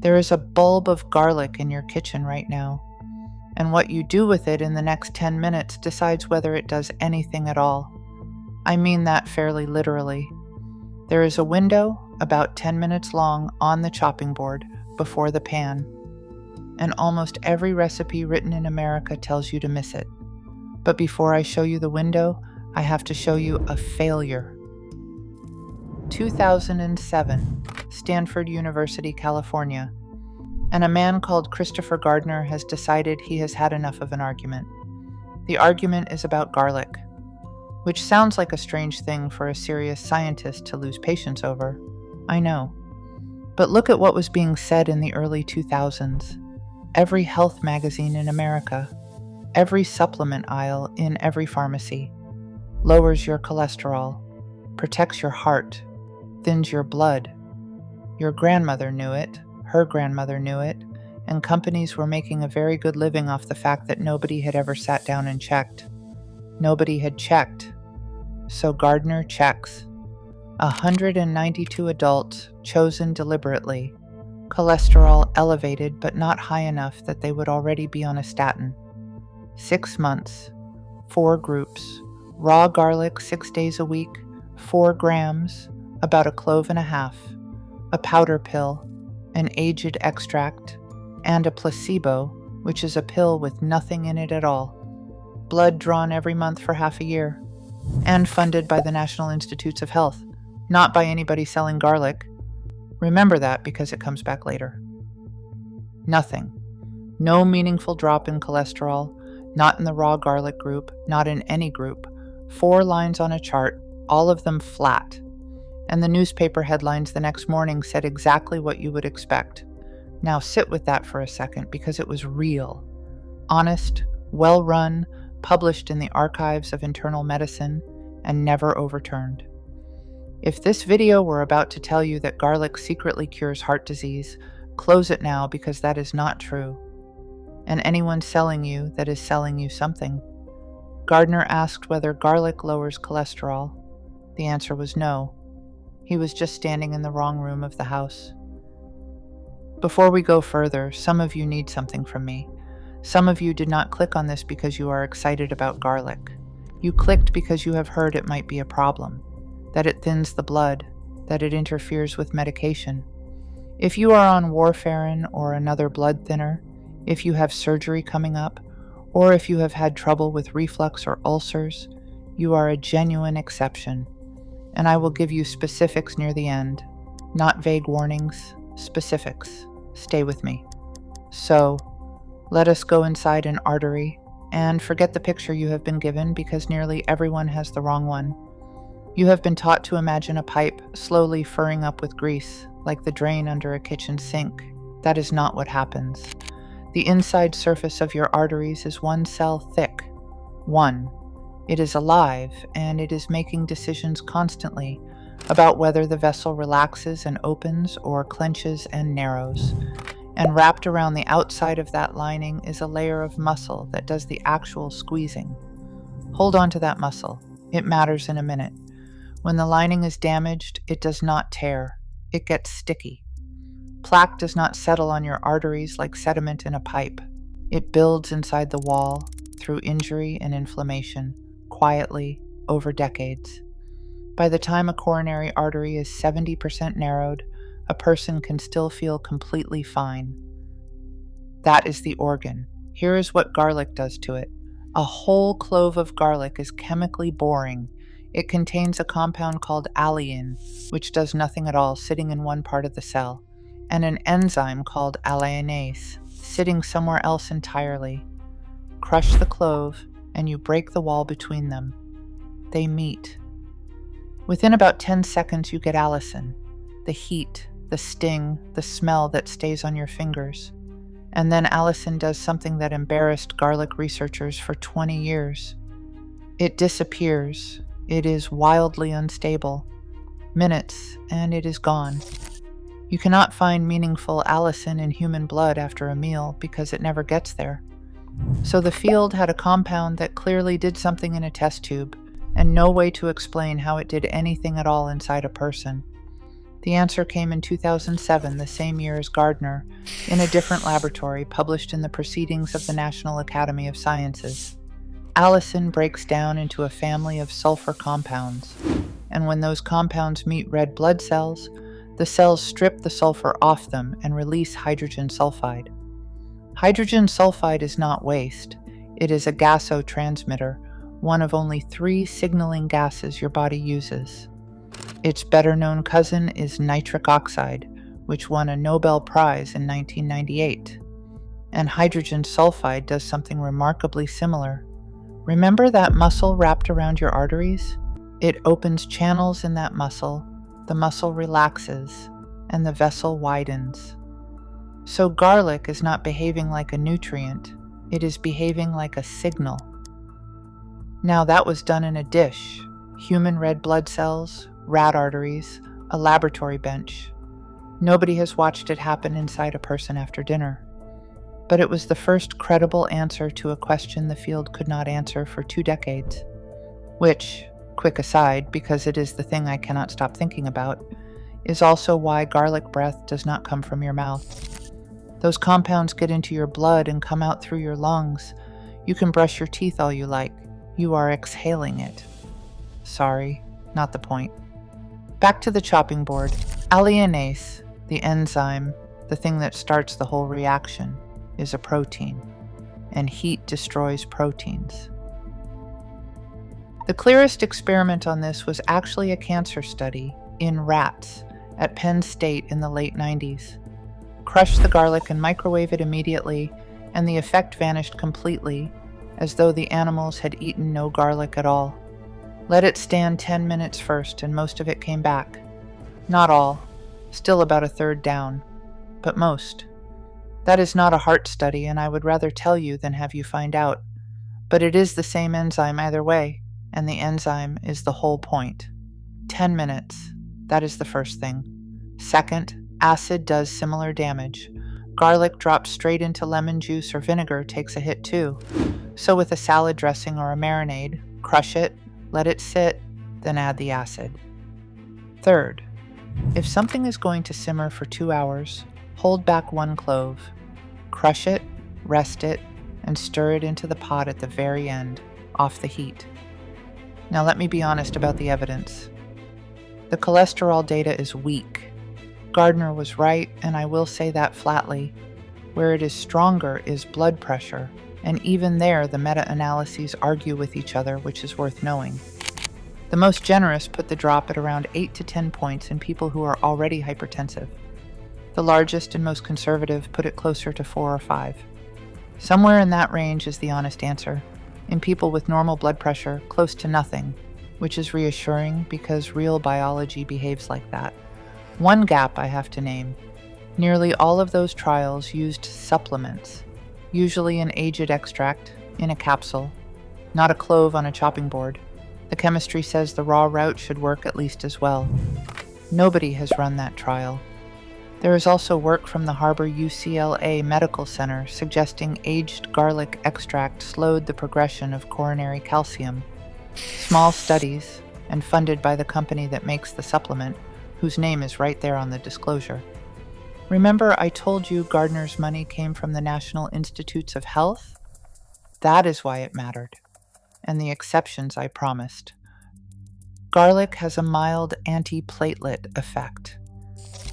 There is a bulb of garlic in your kitchen right now, and what you do with it in the next 10 minutes decides whether it does anything at all. I mean that fairly literally. There is a window about 10 minutes long on the chopping board before the pan, and almost every recipe written in America tells you to miss it. But before I show you the window, I have to show you a failure. 2007, Stanford University, California, and a man called Christopher Gardner has decided he has had enough of an argument. The argument is about garlic, which sounds like a strange thing for a serious scientist to lose patience over. I know. But look at what was being said in the early 2000s. Every health magazine in America, every supplement aisle in every pharmacy, lowers your cholesterol, protects your heart, thins your blood. Your grandmother knew it, her grandmother knew it, and companies were making a very good living off the fact that nobody had ever sat down and checked. Nobody had checked. So Gardner checks. 192 adults chosen deliberately, cholesterol elevated but not high enough that they would already be on a statin. 6 months, 4 groups, raw garlic 6 days a week, 4 grams, about a clove and a half, a powder pill, an aged extract, and a placebo, which is a pill with nothing in it at all. Blood drawn every month for half a year, and funded by the National Institutes of Health, not by anybody selling garlic. Remember that because it comes back later. Nothing. No meaningful drop in cholesterol, not in the raw garlic group, not in any group. 4 lines on a chart, all of them flat. And the newspaper headlines the next morning said exactly what you would expect. Now sit with that for a second because it was real. Honest, well-run, published in the archives of internal medicine, and never overturned. If this video were about to tell you that garlic secretly cures heart disease, close it now because that is not true. And anyone selling you that is selling you something. Gardner asked whether garlic lowers cholesterol. The answer was no. He was just standing in the wrong room of the house. Before we go further, some of you need something from me. Some of you did not click on this because you are excited about garlic. You clicked because you have heard it might be a problem, that it thins the blood, that it interferes with medication. If you are on warfarin or another blood thinner, if you have surgery coming up, or if you have had trouble with reflux or ulcers, you are a genuine exception. And I will give you specifics near the end, not vague warnings, specifics. Stay with me. So, let us go inside an artery, and forget the picture you have been given because nearly everyone has the wrong one. You have been taught to imagine a pipe slowly furring up with grease, like the drain under a kitchen sink. That is not what happens. The inside surface of your arteries is 1 cell thick. 1. It is alive, and it is making decisions constantly about whether the vessel relaxes and opens or clenches and narrows. And wrapped around the outside of that lining is a layer of muscle that does the actual squeezing. Hold on to that muscle. It matters in a minute. When the lining is damaged, it does not tear. It gets sticky. Plaque does not settle on your arteries like sediment in a pipe. It builds inside the wall through injury and inflammation, quietly, over decades. By the time a coronary artery is 70% narrowed, a person can still feel completely fine. That is the organ. Here is what garlic does to it. A whole clove of garlic is chemically boring. It contains a compound called Alliin, which does nothing at all, sitting in one part of the cell, and an enzyme called Alliinase, sitting somewhere else entirely. Crush the clove, and you break the wall between them. They meet. Within about 10 seconds, you get Allicin, the heat, the sting, the smell that stays on your fingers. And then Allicin does something that embarrassed garlic researchers for 20 years. It disappears. It is wildly unstable. Minutes, and it is gone. You cannot find meaningful Allicin in human blood after a meal because it never gets there. So the field had a compound that clearly did something in a test tube, and no way to explain how it did anything at all inside a person. The answer came in 2007, the same year as Gardner, in a different laboratory published in the Proceedings of the National Academy of Sciences. Allicin breaks down into a family of sulfur compounds, and when those compounds meet red blood cells, the cells strip the sulfur off them and release hydrogen sulfide. Hydrogen sulfide is not waste. It is a gasotransmitter, one of only 3 signaling gases your body uses. Its better-known cousin is nitric oxide, which won a Nobel Prize in 1998. And hydrogen sulfide does something remarkably similar. Remember that muscle wrapped around your arteries? It opens channels in that muscle, the muscle relaxes, and the vessel widens. So garlic is not behaving like a nutrient, it is behaving like a signal. Now that was done in a dish, human red blood cells, rat arteries, a laboratory bench. Nobody has watched it happen inside a person after dinner. But it was the first credible answer to a question the field could not answer for 2 decades. Which, quick aside, because it is the thing I cannot stop thinking about, is also why garlic breath does not come from your mouth. Those compounds get into your blood and come out through your lungs. You can brush your teeth all you like. You are exhaling it. Sorry, not the point. Back to the chopping board. Alliinase, the enzyme, the thing that starts the whole reaction, is a protein, and heat destroys proteins. The clearest experiment on this was actually a cancer study in rats at Penn State in the late 90s. Crush the garlic and microwave it immediately, and the effect vanished completely, as though the animals had eaten no garlic at all. Let it stand 10 minutes first, and most of it came back. Not all, still about a third down, but most. That is not a heart study, and I would rather tell you than have you find out. But it is the same enzyme either way, and the enzyme is the whole point. 10 minutes, that is the first thing. Second, acid does similar damage. Garlic dropped straight into lemon juice or vinegar takes a hit too. So with a salad dressing or a marinade, crush it, let it sit, then add the acid. Third, if something is going to simmer for 2 hours, hold back 1 clove. Crush it, rest it, and stir it into the pot at the very end, off the heat. Now let me be honest about the evidence. The cholesterol data is weak. Gardner was right, and I will say that flatly. Where it is stronger is blood pressure, and even there the meta-analyses argue with each other, which is worth knowing. The most generous put the drop at around 8 to 10 points in people who are already hypertensive. The largest and most conservative put it closer to 4 or 5. Somewhere in that range is the honest answer. In people with normal blood pressure, close to nothing, which is reassuring because real biology behaves like that. One gap I have to name. Nearly all of those trials used supplements, usually an aged extract in a capsule, not a clove on a chopping board. The chemistry says the raw route should work at least as well. Nobody has run that trial. There is also work from the Harbor UCLA Medical Center suggesting aged garlic extract slowed the progression of coronary calcium. Small studies, and funded by the company that makes the supplement, whose name is right there on the disclosure. Remember I told you Gardner's money came from the National Institutes of Health? That is why it mattered, and the exceptions I promised. Garlic has a mild antiplatelet effect.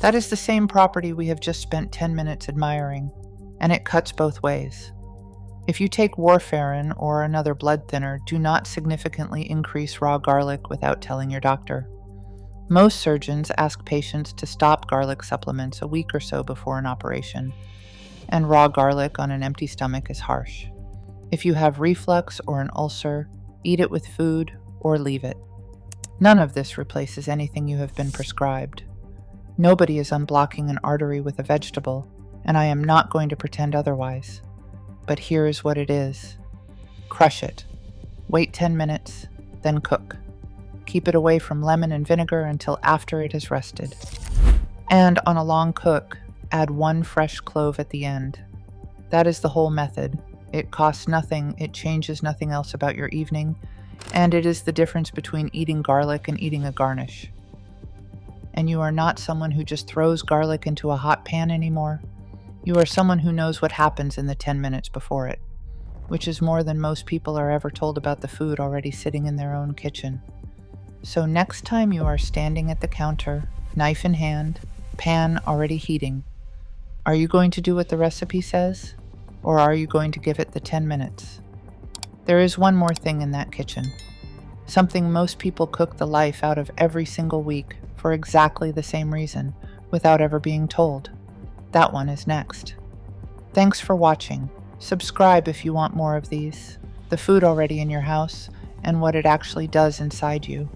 That is the same property we have just spent 10 minutes admiring, and it cuts both ways. If you take warfarin or another blood thinner, do not significantly increase raw garlic without telling your doctor. Most surgeons ask patients to stop garlic supplements a week or so before an operation, and raw garlic on an empty stomach is harsh. If you have reflux or an ulcer, eat it with food or leave it. None of this replaces anything you have been prescribed. Nobody is unblocking an artery with a vegetable, and I am not going to pretend otherwise. But here is what it is. Crush it. Wait 10 minutes, then cook. Keep it away from lemon and vinegar until after it has rested. And on a long cook, add 1 fresh clove at the end. That is the whole method. It costs nothing, it changes nothing else about your evening, and it is the difference between eating garlic and eating a garnish. and you are not someone who just throws garlic into a hot pan anymore. You are someone who knows what happens in the 10 minutes before it, which is more than most people are ever told about the food already sitting in their own kitchen. So next time you are standing at the counter, knife in hand, pan already heating, are you going to do what the recipe says, or are you going to give it the 10 minutes? There is one more thing in that kitchen, something most people cook the life out of every single week for exactly the same reason, without ever being told. That one is next. Thanks for watching. Subscribe if you want more of these, the food already in your house, and what it actually does inside you.